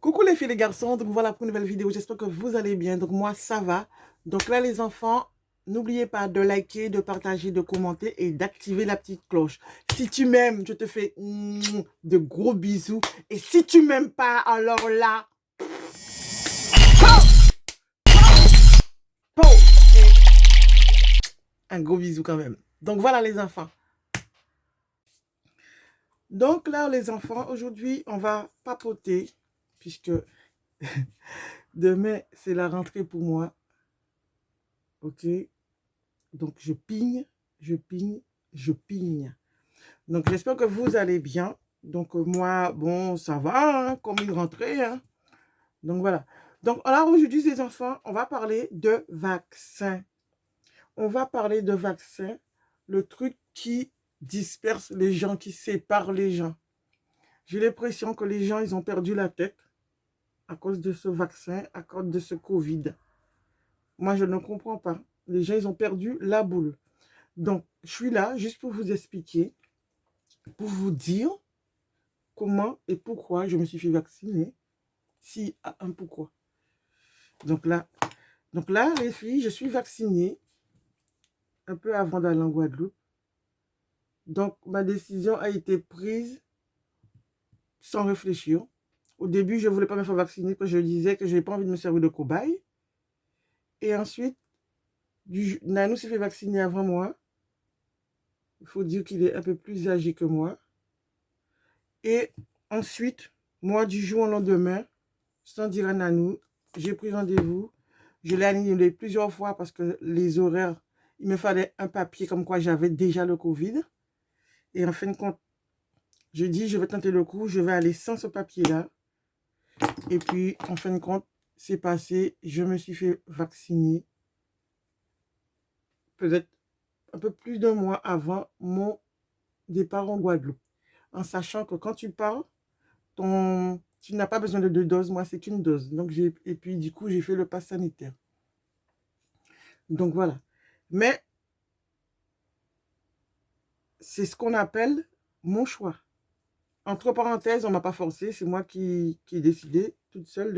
Coucou les filles et les garçons, donc voilà pour une nouvelle vidéo, j'espère que vous allez bien, donc moi ça va. Donc là les enfants, n'oubliez pas de liker, de partager, de commenter et d'activer la petite cloche. Si tu m'aimes, je te fais de gros bisous et si tu m'aimes pas, alors là, pow, un gros bisou quand même. Donc voilà les enfants. Donc là les enfants, aujourd'hui on va papoter puisque demain c'est la rentrée pour moi, ok? Donc, je pigne, je pigne, je pigne. Donc, j'espère que vous allez bien. Donc, moi, bon, ça va, hein, comme une rentrée. Hein. Donc, voilà. Donc, alors, aujourd'hui, les enfants, on va parler de vaccins. On va parler de vaccins, le truc qui disperse les gens, qui sépare les gens. J'ai l'impression que les gens, ils ont perdu la tête à cause de ce vaccin, à cause de ce Covid. Moi, je ne comprends pas. Les gens, ils ont perdu la boule. Donc, je suis là juste pour vous expliquer, pour vous dire comment et pourquoi je me suis fait vacciner. Si, un pourquoi. Donc là, les filles, je suis vaccinée un peu avant d'aller en Guadeloupe. Donc, ma décision a été prise sans réfléchir. Au début, je ne voulais pas me faire vacciner parce que je disais que je n'avais pas envie de me servir de cobaye. Et ensuite, Nanou s'est fait vacciner avant moi. Il faut dire qu'il est un peu plus âgé que moi. Et ensuite, moi, du jour au lendemain, sans dire à Nanou, j'ai pris rendez-vous. Je l'ai annulé plusieurs fois parce que les horaires, il me fallait un papier comme quoi j'avais déjà le Covid. Et en fin de compte, je dis, je vais tenter le coup, je vais aller sans ce papier-là. Et puis, en fin de compte, c'est passé, je me suis fait vacciner peut-être un peu plus d'un mois avant mon départ en Guadeloupe. En sachant que quand tu pars, tu n'as pas besoin de 2 doses, moi c'est qu'une dose. Donc, et puis du coup, j'ai fait le pass sanitaire. Donc voilà. Mais c'est ce qu'on appelle mon choix. Entre parenthèses, on ne m'a pas forcé, c'est moi qui ai décidé toute seule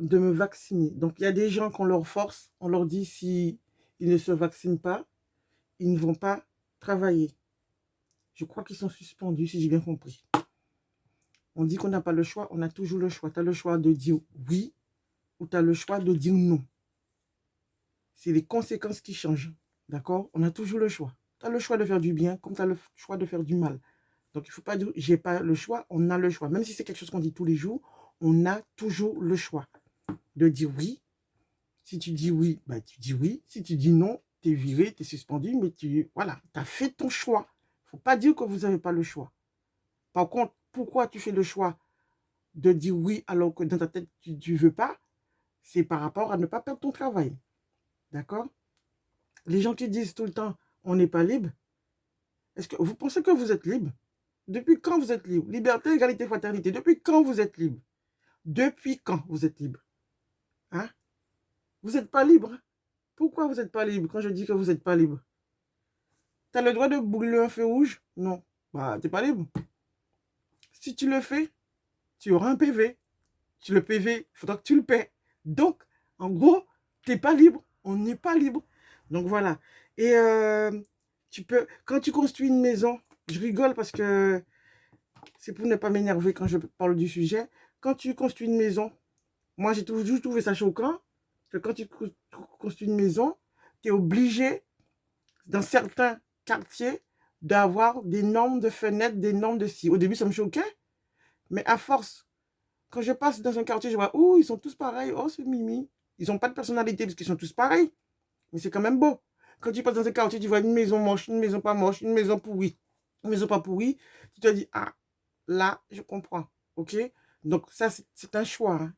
de me vacciner. Donc il y a des gens qu'on leur force, on leur dit si ils ne se vaccinent pas, ils ne vont pas travailler. Je crois qu'ils sont suspendus, si j'ai bien compris. On dit qu'on n'a pas le choix, on a toujours le choix. Tu as le choix de dire oui ou tu as le choix de dire non. C'est les conséquences qui changent. D'accord? On a toujours le choix. Tu as le choix de faire du bien comme tu as le choix de faire du mal. Donc, il ne faut pas dire j'ai pas le choix, on a le choix. Même si c'est quelque chose qu'on dit tous les jours, on a toujours le choix de dire oui. Si tu dis oui, bah, tu dis oui. Si tu dis non, tu es viré, tu es suspendu, mais voilà, tu as fait ton choix. Il ne faut pas dire que vous n'avez pas le choix. Par contre, pourquoi tu fais le choix de dire oui alors que dans ta tête, tu ne veux pas? C'est par rapport à ne pas perdre ton travail. D'accord? Les gens qui disent tout le temps, on n'est pas libre, est-ce que vous pensez que vous êtes libre? Depuis quand vous êtes libre? Liberté, égalité, fraternité. Depuis quand vous êtes libre? Depuis quand vous êtes libre? Hein? Vous n'êtes pas libre. Pourquoi vous n'êtes pas libre quand je dis que vous n'êtes pas libre? Tu as le droit de brûler un feu rouge? Non. Bah, tu n'es pas libre. Si tu le fais, tu auras un PV. Le PV, il faudra que tu le paies. Donc, en gros, tu n'es pas libre. On n'est pas libre. Donc, voilà. Et quand tu construis une maison, je rigole parce que c'est pour ne pas m'énerver quand je parle du sujet. Quand tu construis une maison, moi j'ai toujours trouvé ça choquant que quand tu construis une maison, tu es obligé, dans certains quartiers, d'avoir des normes de fenêtres, des normes de ci. Au début, ça me choquait, mais à force, quand je passe dans un quartier, je vois, oh, ils sont tous pareils, oh, c'est mimi. Ils n'ont pas de personnalité parce qu'ils sont tous pareils, mais c'est quand même beau. Quand tu passes dans un quartier, tu vois une maison moche, une maison pas moche, une maison pourrie, une maison pas pourrie, tu te dis, ah, là, je comprends, ok? Donc ça, c'est un choix, hein.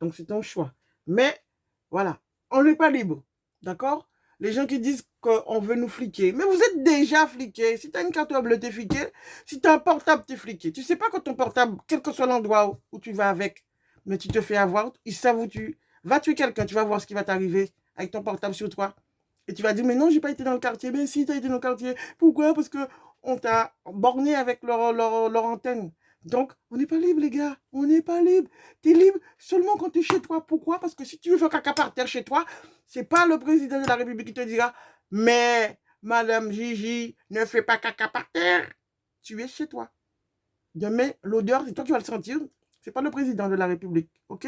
Donc c'est un choix. Mais, voilà, on n'est pas libre, d'accord? Les gens qui disent qu'on veut nous fliquer, mais vous êtes déjà fliqué. Si tu as une carte bleue, t'es fliqué. Si tu as un portable, t'es fliqué. Tu sais pas que ton portable, quel que soit l'endroit où tu vas avec, mais tu te fais avoir, ils savent où tu vas tuer quelqu'un, tu vas voir ce qui va t'arriver avec ton portable sur toi. Et tu vas dire, mais non, j'ai pas été dans le quartier. Mais si, tu as été dans le quartier. Pourquoi? Parce que on t'a borné avec leur antenne. Donc, on n'est pas libre, les gars. On n'est pas libre. Tu es libre seulement quand tu es chez toi. Pourquoi? Parce que si tu veux faire caca par terre chez toi, c'est pas le président de la République qui te dira, mais Madame Gigi, ne fais pas caca par terre. Tu es chez toi. Demain, l'odeur, c'est toi qui vas le sentir. C'est pas le président de la République. OK?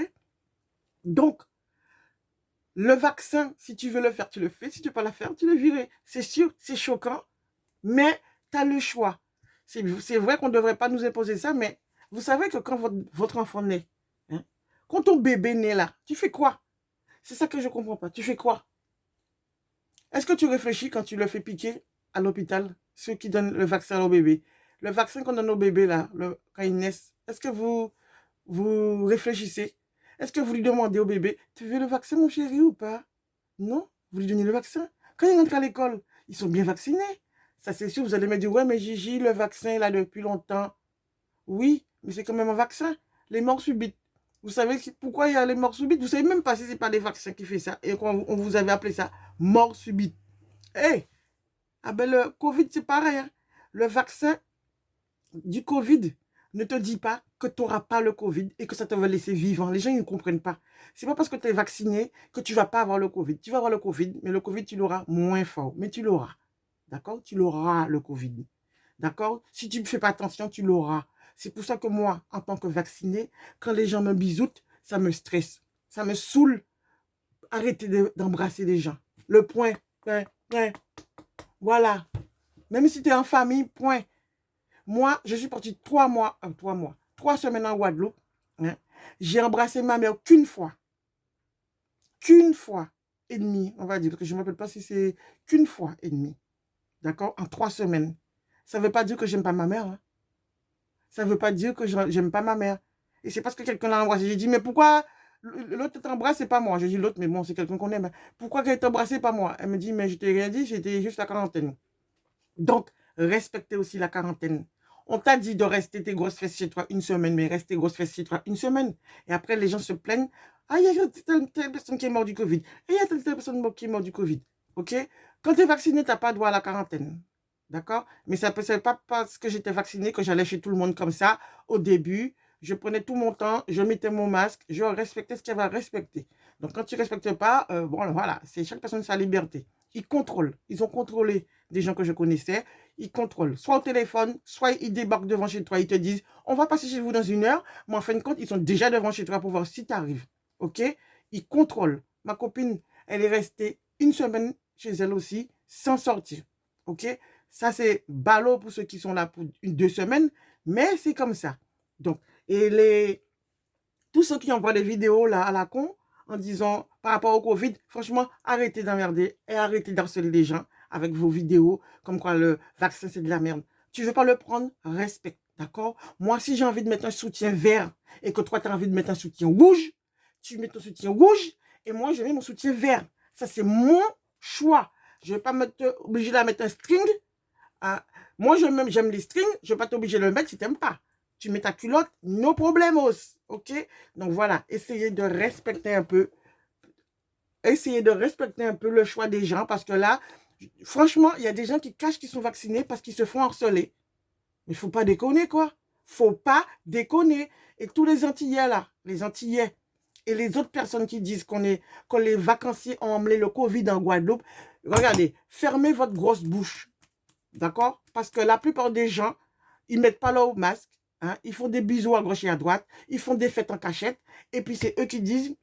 Donc, le vaccin, si tu veux le faire, tu le fais. Si tu ne veux pas le faire, tu le virer. C'est sûr, c'est choquant, mais tu as le choix. C'est vrai qu'on ne devrait pas nous imposer ça, mais vous savez que quand votre enfant naît, hein, quand ton bébé naît là, tu fais quoi? C'est ça que je ne comprends pas. Tu fais quoi? Est-ce que tu réfléchis quand tu le fais piquer à l'hôpital, ceux qui donnent le vaccin au bébé? Le vaccin qu'on donne au bébé là, quand ils naissent, est-ce que vous réfléchissez? Est-ce que vous lui demandez au bébé, tu veux le vaccin mon chéri ou pas? Non, vous lui donnez le vaccin. Quand ils rentrent à l'école, ils sont bien vaccinés. Ça c'est sûr, vous allez me dire, ouais mais Gigi, le vaccin est là depuis longtemps. Oui, mais c'est quand même un vaccin. Les morts subites. Vous savez pourquoi il y a les morts subites? Vous savez même pas si c'est pas des vaccins qui fait ça. Et on vous avait appelé ça mort subite. Eh, ah ben le Covid c'est pareil, hein. Le vaccin du Covid ne te dit pas que tu n'auras pas le Covid et que ça te va laisser vivant. Les gens, ils ne comprennent pas. C'est pas parce que tu es vacciné que tu ne vas pas avoir le Covid. Tu vas avoir le Covid, mais le Covid, tu l'auras moins fort. Mais tu l'auras. D'accord? Tu l'auras, le Covid. D'accord? Si tu ne fais pas attention, tu l'auras. C'est pour ça que moi, en tant que vacciné, quand les gens me bisoutent, ça me stresse. Ça me saoule. Arrêtez d'embrasser les gens. Le point. Point, point. Voilà. Même si tu es en famille, point. Moi, je suis partie 3 semaines en Guadeloupe. Hein. J'ai embrassé ma mère qu'une fois. Qu'une fois et demie, on va dire. Parce que je ne me rappelle pas si c'est qu'une fois et demie. D'accord? En 3 semaines. Ça ne veut pas dire que j'aime pas ma mère. Hein. Ça ne veut pas dire que j'aime pas ma mère. Et c'est parce que quelqu'un l'a embrassé. J'ai dit, mais pourquoi l'autre t'embrasse, c'est pas moi. Je dis l'autre, mais bon, c'est quelqu'un qu'on aime. Pourquoi qu'elle t'embrasse, c'est pas moi? Elle me dit, mais je t'ai rien dit, c'était juste la quarantaine. Donc, respectez aussi la quarantaine. On t'a dit de rester tes grosses fesses chez toi une semaine, mais reste tes grosses fesses chez toi une semaine. Et après, les gens se plaignent. Ah, il y a telle personne qui est morte du Covid. Et il y a telle personne qui est morte du Covid. OK? Quand tu es vacciné, tu n'as pas droit à la quarantaine. D'accord? Mais ça ne pas parce que j'étais vacciné que j'allais chez tout le monde comme ça. Au début, je prenais tout mon temps, je mettais mon masque, je respectais ce qu'il y avait à respecter. Donc, quand tu ne respectes pas, bon, voilà, c'est chaque personne sa liberté. Ils contrôlent. Ils ont contrôlé des gens que je connaissais. Ils contrôlent. Soit au téléphone, soit ils débarquent devant chez toi. Ils te disent, on va passer chez vous dans 1 heure. Mais en fin de compte, ils sont déjà devant chez toi pour voir si tu arrives. OK? Ils contrôlent. Ma copine, elle est restée une semaine chez elle aussi, sans sortir. OK? Ça, c'est ballot pour ceux qui sont là pour 2 semaines. Mais c'est comme ça. Donc, et tous ceux qui envoient des vidéos là à la con, en disant par rapport au Covid, franchement, arrêtez d'emmerder et arrêtez d'harceler les gens avec vos vidéos, comme quoi le vaccin c'est de la merde. Tu ne veux pas le prendre, respecte, d'accord? Moi, si j'ai envie de mettre un soutien vert et que toi, tu as envie de mettre un soutien rouge, tu mets ton soutien rouge et moi, je mets mon soutien vert. Ça, c'est mon choix. Je ne vais pas obligé de mettre un string. Moi, j'aime les strings, je ne vais pas t'obliger de le mettre si tu n'aimes pas. Tu mets ta culotte, no problemos. OK? Donc voilà, essayez de respecter un peu. Essayez de respecter un peu le choix des gens parce que là, franchement, il y a des gens qui cachent qu'ils sont vaccinés parce qu'ils se font harceler. Mais il ne faut pas déconner, quoi. Faut pas déconner. Et tous les Antillais, là, les Antillais et les autres personnes qui disent que les vacanciers ont emmené le Covid en Guadeloupe, regardez, fermez votre grosse bouche. D'accord? Parce que la plupart des gens, ils ne mettent pas leur masque. Hein, ils font des bisous à gauche et à droite. Ils font des fêtes en cachette. Et puis, c'est eux qui disent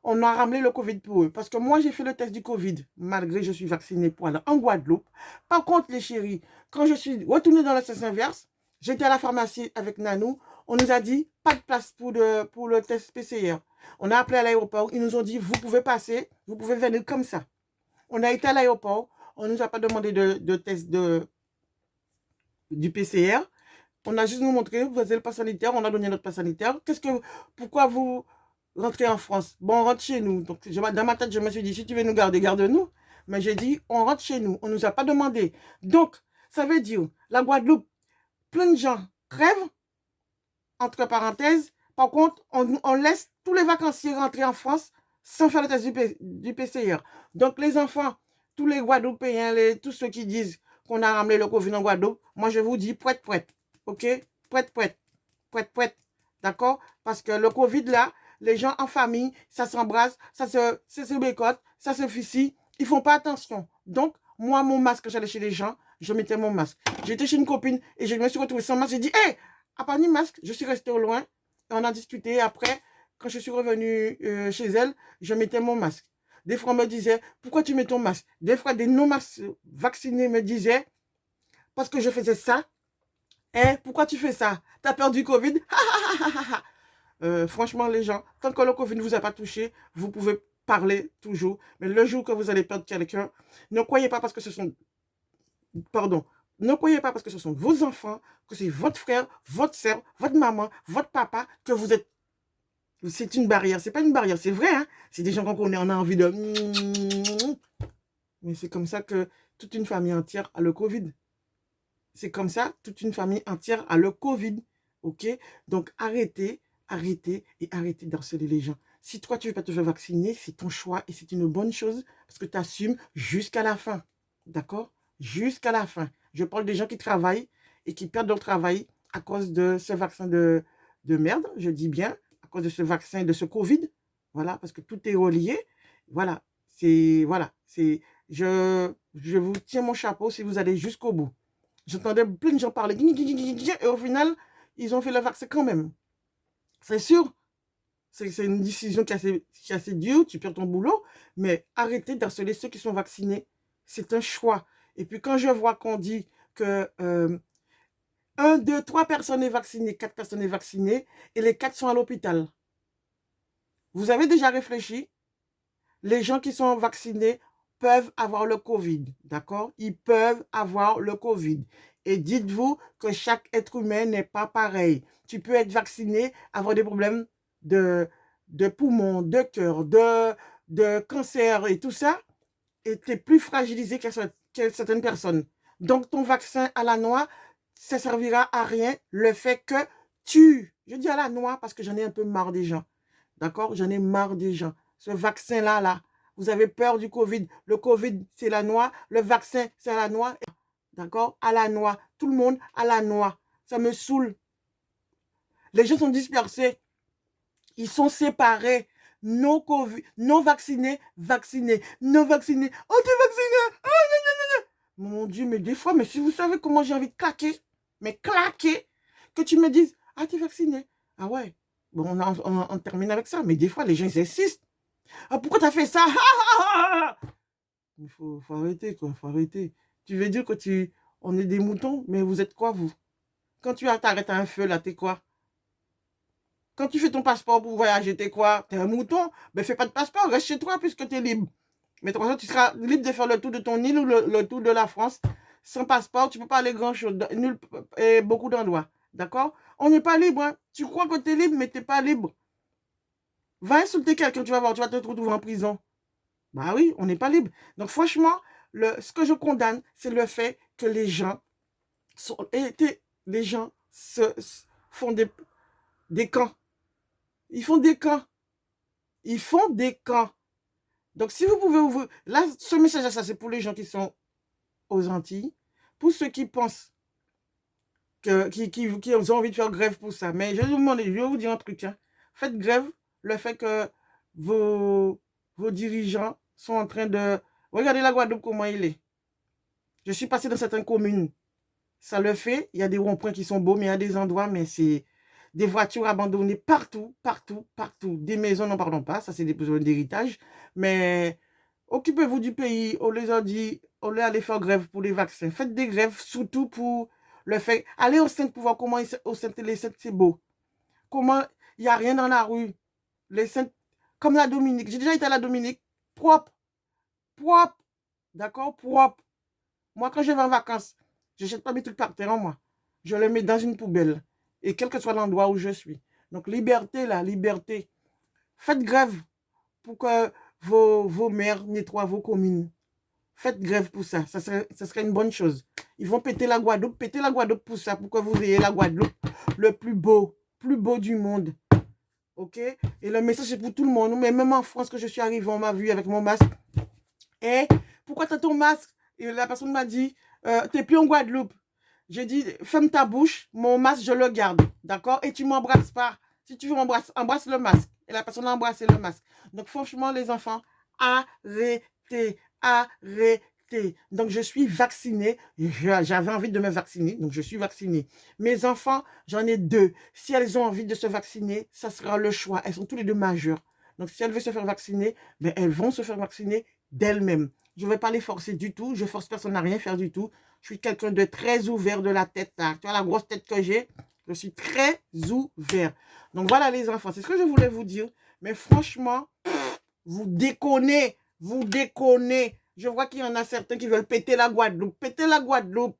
on a ramené le Covid pour eux. Parce que moi, j'ai fait le test du Covid, malgré que je suis vacciné pour aller en Guadeloupe. Par contre, les chéris, quand je suis retournée dans la sens inverse, j'étais à la pharmacie avec Nanou. On nous a dit, pas de place pour le test PCR. On a appelé à l'aéroport. Ils nous ont dit, vous pouvez passer, vous pouvez venir comme ça. On a été à l'aéroport. On ne nous a pas demandé de test du PCR. On a juste nous montré, vous avez le pass sanitaire, on a donné notre pass sanitaire. Pourquoi vous rentrez en France? Bon, on rentre chez nous. Donc, dans ma tête, je me suis dit, si tu veux nous garder, garde-nous. Mais j'ai dit, on rentre chez nous. On ne nous a pas demandé. Donc, ça veut dire, la Guadeloupe, plein de gens crèvent, entre parenthèses. Par contre, on laisse tous les vacanciers rentrer en France sans faire le test du PCR. Donc, les enfants, tous les Guadeloupéens, tous ceux qui disent qu'on a ramené le Covid en Guadeloupe, moi, je vous dis, prête. ok? Prête. D'accord? Parce que le Covid, là, les gens en famille, ça s'embrasse, ça se bécote, ça se ficie. Ils font pas attention. Donc, moi, mon masque, quand j'allais chez les gens, je mettais mon masque. J'étais chez une copine et je me suis retrouvée sans masque. J'ai dit, hé, à pas ni masque. Je suis restée au loin et on a discuté. Après, quand je suis revenue chez elle, je mettais mon masque. Des fois, on me disait, pourquoi tu mets ton masque? Des fois, des non-masques vaccinés me disaient, parce que je faisais ça. Eh, pourquoi tu fais ça? T'as peur du Covid? Franchement, les gens, tant que le Covid ne vous a pas touché, vous pouvez parler toujours. Mais le jour que vous allez perdre quelqu'un, ne croyez pas parce que ce sont... Pardon. Ne croyez pas parce que ce sont vos enfants, que c'est votre frère, votre soeur, votre maman, votre papa, que vous êtes... C'est une barrière. C'est pas une barrière, c'est vrai. Hein? C'est des gens qu'on connaît, on a envie de... Mais c'est comme ça que toute une famille entière a le Covid. C'est comme ça, toute une famille entière a le Covid. OK? Donc, arrêtez d'harceler les gens. Si toi, tu ne veux pas te faire vacciner, c'est ton choix et c'est une bonne chose parce que tu assumes jusqu'à la fin. D'accord? Jusqu'à la fin. Je parle des gens qui travaillent et qui perdent leur travail à cause de ce vaccin de merde, je dis bien, à cause de ce vaccin, de ce Covid. Voilà, parce que tout est relié. Voilà, je vous tiens mon chapeau si vous allez jusqu'au bout. J'entendais plein de gens parler, et au final, ils ont fait le vaccin quand même. C'est sûr, c'est une décision qui est assez dure, tu perds ton boulot, mais arrêtez d'harceler ceux qui sont vaccinés. C'est un choix. Et puis quand je vois qu'on dit que 1, 2, 3 personnes sont vaccinées, 4 personnes sont vaccinées, et les 4 sont à l'hôpital. Vous avez déjà réfléchi? Les gens qui sont vaccinés peuvent avoir le Covid, d'accord? Ils peuvent avoir le Covid. Et dites-vous que chaque être humain n'est pas pareil. Tu peux être vacciné, avoir des problèmes de poumons, de cœur, de cancer et tout ça, et tu es plus fragilisé que certaines personnes. Donc, ton vaccin à la noix, ça servira à rien le fait que je dis à la noix parce que j'en ai un peu marre des gens. D'accord? J'en ai marre des gens. Ce vaccin-là, là, vous avez peur du Covid. Le Covid, c'est la noix. Le vaccin, c'est la noix. D'accord? À la noix. Tout le monde à la noix. Ça me saoule. Les gens sont dispersés. Ils sont séparés. Non Covid, non vaccinés, vaccinés. Non vaccinés. Oh, t'es vacciné. Oh, mon Dieu, mais des fois, mais si vous savez comment j'ai envie de claquer, mais claquer, que tu me dises, ah, t'es vacciné. Ah ouais. Bon, on termine avec ça. Mais des fois, les gens, ils insistent. Ah, pourquoi t'as fait ça? Il faut arrêter, quoi. Faut arrêter. Tu veux dire que on est des moutons, mais vous êtes quoi, vous? Quand tu t'arrêtes à un feu, là, t'es quoi? Quand tu fais ton passeport pour voyager, t'es quoi? T'es un mouton? Ben, fais pas de passeport, reste chez toi puisque t'es libre. Mais de toute façon, tu seras libre de faire le tour de ton île ou le tour de la France. Sans passeport, tu peux pas aller grand-chose, beaucoup d'endroits. D'accord? On n'est pas libre, hein? Tu crois que t'es libre, mais t'es pas libre. Va insulter quelqu'un, tu vas voir, tu vas te retrouver en prison. Bah oui, on n'est pas libre. Donc franchement, ce que je condamne, c'est le fait que les gens font des camps. Ils font des camps. Ils font des camps. Donc si vous pouvez ouvrir... Là, ce message, ça, c'est pour les gens qui sont aux Antilles. Pour ceux qui pensent qui ont envie de faire grève pour ça. Mais je vais vous dire un truc. Hein. Faites grève le fait que vos dirigeants sont en train de... Regardez la Guadeloupe, comment il est. Je suis passé dans certaines communes. Ça le fait. Il y a des ronds-points qui sont beaux, mais il y a des endroits, mais c'est des voitures abandonnées partout. Des maisons, n'en parlons pas. Ça, c'est des besoins d'héritage. Mais occupez-vous du pays. On les a dit, on les allait faire grève pour les vaccins. Faites des grèves, surtout pour le fait. Allez au Saint pour voir comment au Saint les Saints, c'est beau. Comment il n'y a rien dans la rue. Les Saints, comme la Dominique. J'ai déjà été à la Dominique. Propre. D'accord? Propre. Moi, quand je vais en vacances, je ne jette pas mes trucs par terre, moi. Je les mets dans une poubelle. Et quel que soit l'endroit où je suis. Donc, liberté, la liberté. Faites grève pour que vos maires nettoient vos communes. Faites grève pour ça. Ça serait une bonne chose. Ils vont péter la Guadeloupe pour ça, pour que vous ayez la Guadeloupe le plus beau du monde. OK? Et le message est pour tout le monde. Mais même en France, que je suis arrivé, on m'a vu avec mon masque. Et pourquoi tu as ton masque? Et la personne m'a dit, t'es plus en Guadeloupe. J'ai dit, ferme ta bouche, mon masque, je le garde. D'accord? Et tu m'embrasses pas. Si tu veux m'embrasser, embrasse le masque. Et la personne a embrassé le masque. Donc, franchement, les enfants, arrêtez, arrêtez. Donc, je suis vaccinée. J'avais envie de me vacciner, donc je suis vaccinée. Mes enfants, j'en ai 2. Si elles ont envie de se vacciner, ça sera le choix. Elles sont tous les 2 majeures. Donc, si elles veulent se faire vacciner, ben, elles vont se faire vacciner d'elles-mêmes. Je ne vais pas les forcer du tout. Je force personne à rien faire du tout. Je suis quelqu'un de très ouvert de la tête. Là. Tu vois la grosse tête que j'ai? Je suis très ouvert. Donc voilà les enfants, c'est ce que je voulais vous dire. Mais franchement, vous déconnez. Vous déconnez. Je vois qu'il y en a certains qui veulent péter la Guadeloupe. Pétez la Guadeloupe.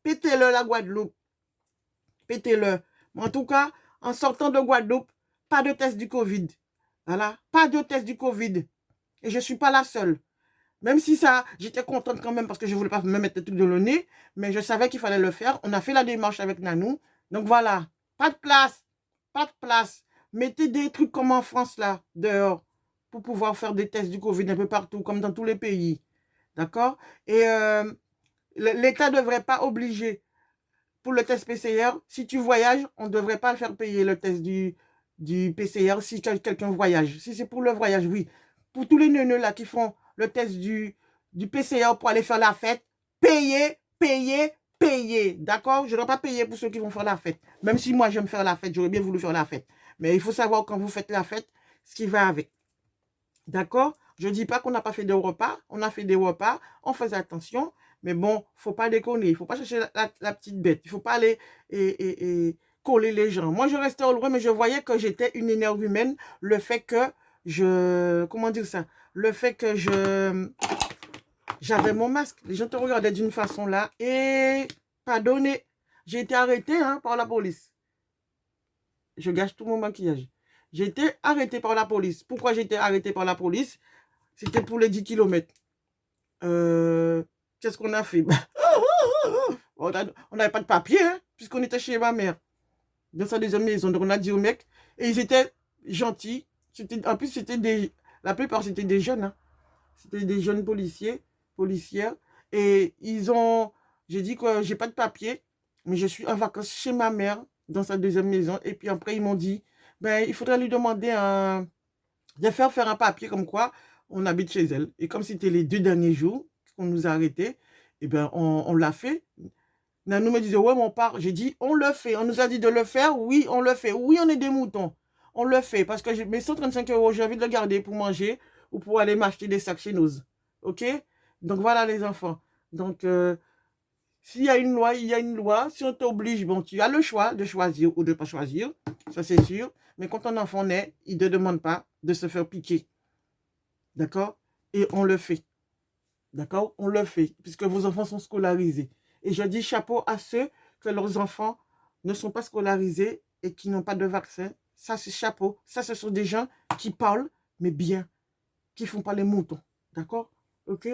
Pétez-le la Guadeloupe. Pétez-le. En tout cas, en sortant de Guadeloupe, pas de test du Covid. Voilà. Pas de test du Covid. Et je ne suis pas la seule. Même si ça, j'étais contente quand même parce que je ne voulais pas me mettre le truc de le nez, mais je savais qu'il fallait le faire. On a fait la démarche avec Nanou. Donc voilà, pas de place, pas de place. Mettez des trucs comme en France là, dehors, pour pouvoir faire des tests du Covid un peu partout, comme dans tous les pays. D'accord? Et l'État ne devrait pas obliger pour le test PCR. Si tu voyages, on ne devrait pas le faire payer le test du PCR si quelqu'un voyage. Si c'est pour le voyage, oui. Pour tous les neuneux là qui font le test du PCR pour aller faire la fête, payez, payez, payez. D'accord? Je ne dois pas payer pour ceux qui vont faire la fête. Même si moi j'aime faire la fête, j'aurais bien voulu faire la fête. Mais il faut savoir quand vous faites la fête, ce qui va avec. D'accord? Je ne dis pas qu'on n'a pas fait de repas. On a fait des repas. On faisait attention. Mais bon, il ne faut pas déconner. Il ne faut pas chercher la petite bête. Il ne faut pas aller et coller les gens. Moi, je restais au loin, mais je voyais que j'étais une énergumène. Le fait que je... Comment dire ça? Le fait que j'avais mon masque. Les gens te regardaient d'une façon là. Et pardonnez. J'ai été arrêtée par la police. Je gâche tout mon maquillage. J'ai été arrêtée par la police. Pourquoi j'ai été arrêtée par la police? C'était pour les 10 kilomètres. Qu'est-ce qu'on a fait? On n'avait pas de papier, puisqu'on était chez ma mère. Dans sa deuxième maison. Donc on a dit au mec, et ils étaient gentils. En plus, la plupart, c'était des jeunes. C'était des jeunes policiers, policières. Et j'ai dit que j'ai pas de papier, mais je suis en vacances chez ma mère, dans sa deuxième maison. Et puis après, ils m'ont dit, ben, il faudrait lui demander de faire un papier comme quoi on habite chez elle. Et comme c'était les 2 derniers jours qu'on nous a arrêtés, eh ben, on l'a fait. Nanou me disait, ouais, mon part. J'ai dit, on le fait. On nous a dit de le faire. Oui, on le fait. Oui, on est des moutons. On le fait. Parce que mes 135 €, j'ai envie de le garder pour manger ou pour aller m'acheter des sacs chez nous. OK? Donc, voilà les enfants. Donc, s'il y a une loi, il y a une loi. Si on t'oblige, bon, tu as le choix de choisir ou de ne pas choisir. Ça, c'est sûr. Mais quand un enfant naît, il ne te demande pas de se faire piquer. D'accord? Et on le fait. D'accord? On le fait, puisque vos enfants sont scolarisés. Et je dis chapeau à ceux que leurs enfants ne sont pas scolarisés et qui n'ont pas de vaccin. Ça, c'est chapeau. Ça, ce sont des gens qui parlent, mais bien, qui ne font pas les moutons. D'accord? OK?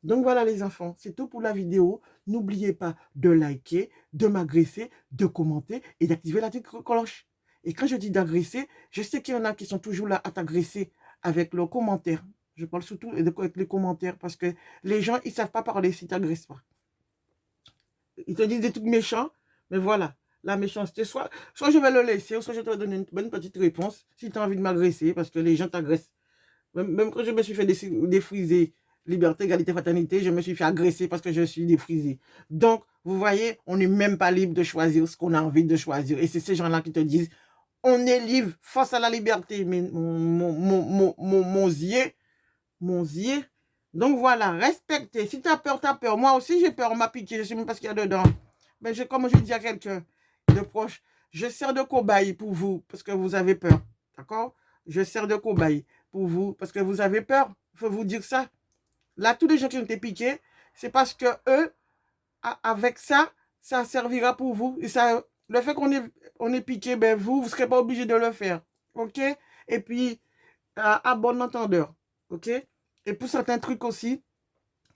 Donc voilà les enfants, c'est tout pour la vidéo. N'oubliez pas de liker, de m'agresser, de commenter et d'activer la petite cloche. Et quand je dis d'agresser, je sais qu'il y en a qui sont toujours là à t'agresser avec leurs commentaires. Je parle surtout avec les commentaires parce que les gens, ils ne savent pas parler si tu n'agresses pas. Ils te disent des trucs méchants, mais voilà, la méchanceté, soit je vais le laisser, soit je te donner une bonne petite réponse si tu as envie de m'agresser parce que les gens t'agressent. Même quand je me suis fait défriser liberté, égalité, fraternité, je me suis fait agresser parce que je suis défrisé. Donc, vous voyez, on n'est même pas libre de choisir ce qu'on a envie de choisir. Et c'est ces gens-là qui te disent, on est libre face à la liberté. Mais mon zier. Donc voilà, respectez. Si tu as peur, tu as peur. Moi aussi, j'ai peur. On m'a piqué. Je ne sais même pas ce qu'il y a dedans. Mais comme je dis à quelqu'un de proche, je sers de cobaye pour vous parce que vous avez peur. D'accord? Je sers de cobaye pour vous parce que vous avez peur. Il faut vous dire ça. Là, tous les gens qui ont été piqués, c'est parce que eux, avec ça, ça servira pour vous. Et ça, le fait on est piqué, ben vous ne serez pas obligé de le faire. OK? Et puis, à bon entendeur. OK? Et pour certains trucs aussi,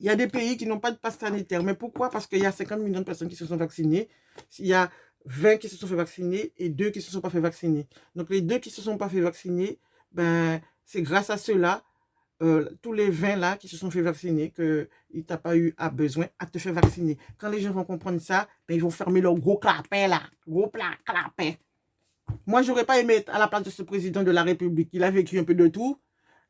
il y a des pays qui n'ont pas de passe sanitaire. Mais pourquoi? Parce qu'il y a 50 millions de personnes qui se sont vaccinées. Il y a 20 qui se sont fait vacciner et 2 qui ne se sont pas fait vacciner. Donc, les 2 qui ne se sont pas fait vacciner, ben, c'est grâce à ceux-là tous les 20 là qui se sont fait vacciner, que il t'a pas eu à besoin à te faire vacciner. Quand les gens vont comprendre ça, ben, ils vont fermer leur gros clapet là. Gros clapet. Moi, j'aurais pas aimé être à la place de ce président de la République. Il a vécu un peu de tout.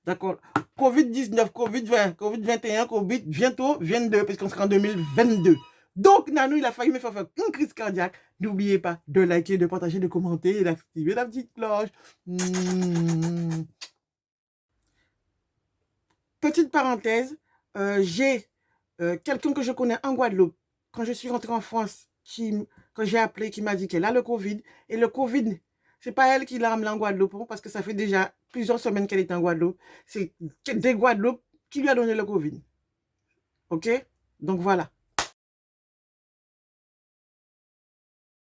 D'accord. Covid-19, Covid-20, Covid-21, Covid, bientôt 22, parce qu'on sera en 2022. Donc, Nanou, il a failli me faire une crise cardiaque. N'oubliez pas de liker, de partager, de commenter et d'activer la petite cloche. Petite parenthèse, j'ai quelqu'un que je connais en Guadeloupe, quand je suis rentrée en France, quand j'ai appelé, qui m'a dit qu'elle a le Covid. Et le Covid, c'est pas elle qui l'a amené en Guadeloupe, hein, parce que ça fait déjà plusieurs semaines qu'elle est en Guadeloupe. C'est des Guadeloupes qui lui a donné le Covid. OK? Donc voilà.